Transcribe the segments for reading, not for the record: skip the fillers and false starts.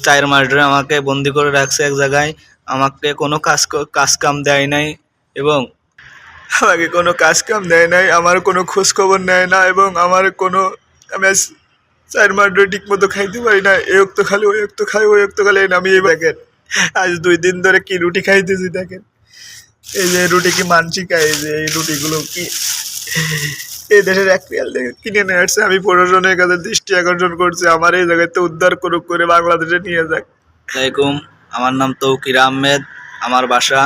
4 মাস ধরে আমাকে বন্দি করে রাখছে এক জায়গায়। আমাকে কোনো কাজ কাম দেয় নাই এবং আমাকে কোনো কাজ কাম দেয় নাই, আমার কোনো খোঁজ খবর নেয় না এবং আমার কোনো আমি আজ 4 মাস ধরে ঠিক মতো খাইতে পারি না। এই অক্ত খালি ওই অক্ত খাই, ওই অক্ত খালি আমি এই দেখেন আজ 2 দিন ধরে কি রুটি খাইতেছি দেখেন। এই যে রুটি কি মানসিক, এই যে এই রুটিগুলো কি এই দেশের এক রিয়াল থেকে কিনে নিয়ে আসছে। আমি প্রশাসনের কাছে দৃষ্টি আকর্ষণ করছি, আমার এই জায়গাতে উদ্ধার করুক, করে বাংলাদেশে নিয়ে যাক। আসসালামাইকুম, আমার নাম তৌকির আহমেদ। আমার বাসা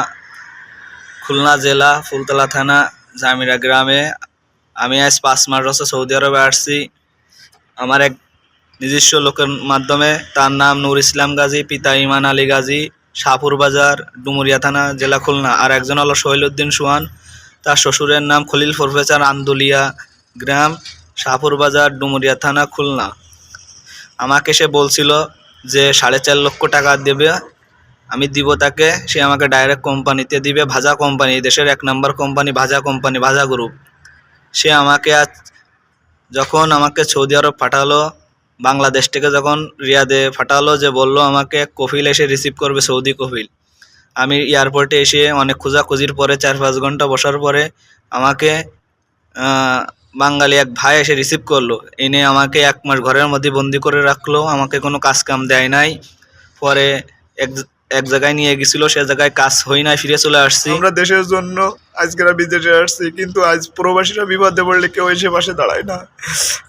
খুলনা জেলা ফুলতলা থানা জামিরা গ্রামে। আমি আজ 5 মাস হচ্ছে সৌদি আরবে আসছি আমার এক নিজস্ব লোকের মাধ্যমে। তার নাম নূর ইসলাম গাজী, পিতা ইমান আলী গাজী, শাহপুর বাজার, ডুমুরিয়া থানা, জেলা খুলনা। আর একজন হলো সোহেল উদ্দিন সোহান, তার শ্বশুরের নাম খলিল প্রফেসর, আন্দুলিয়া গ্রাম, শাহপুর বাজার, ডুমুরিয়া থানা, খুলনা। আমাকে সে বলছিল যে 4.5 লক্ষ টাকা দেবে, আমি দিব তাকে। সে আমাকে ডাইরেক্ট কোম্পানিতে দিবে, ভাজা কোম্পানি, দেশের 1 নম্বর কোম্পানি ভাজা কোম্পানি, ভাজা গ্রুপ। সে আমাকে আজ যখন আমাকে সৌদি আরব পাঠালো, বাংলাদেশ থেকে যখন রিয়াদে পাঠালো, যে বলল আমাকে কফিল এসে রিসিভ করবে, সৌদি কফিল। আমি এয়ারপোর্টে এসে অনেক খোঁজাখুঁজির পরে 4-5 ঘন্টা বসার পরে আমাকে বাঙালি এক ভাই এসে রিসিভ করলো, এনে আমাকে 1 মাস ঘরের মধ্যে বন্দি করে রাখলো। আমাকে কোনো কাজ কাম দেয় নাই। পরে এক জায়গায় নিয়ে গেছিল, সে জায়গায় কাজ হয় নাই, ফিরে চলে আসছি। আমরা দেশের জন্য আজকেরা বিদেশে আসছি, কিন্তু আজ প্রবাসীরা বিপদে পড়লে কেউ এসে পাশে দাঁড়ায় না।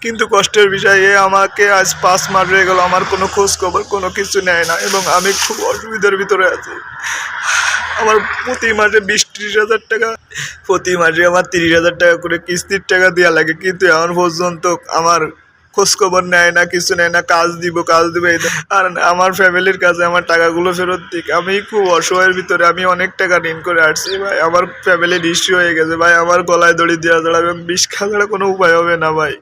কিন্তু কষ্টের বিষয় আমাকে আজ 5 মাস হয়ে গেল, আমার কোনো খোঁজ খবর কোনো কিছু নেয় না এবং আমি খুব অসুবিধার ভিতরে আছি। আমার প্রতি মাসে 20-30 হাজার টাকা, প্রতি মাসে আমার 30 হাজার টাকা করে কিস্তির টাকা দেওয়া লাগে, কিন্তু এখন পর্যন্ত আমার খোঁজ খবর নেয় না, কিছু নেয় না। কাজ দিব আর আমার ফ্যামিলির কাছে আমার টাকাগুলো ফেরত দিক। আমি খুব অসহায়ের ভিতরে, আমি অনেক টাকা ঋণ করে আসছি ভাই। আমার ফ্যামিলির ইস্যু হয়ে গেছে ভাই, আমার গলায় দড়ি দেওয়া ছাড়া এবং বিষ খাওয়া ছাড়া কোনো উপায় হবে না ভাই।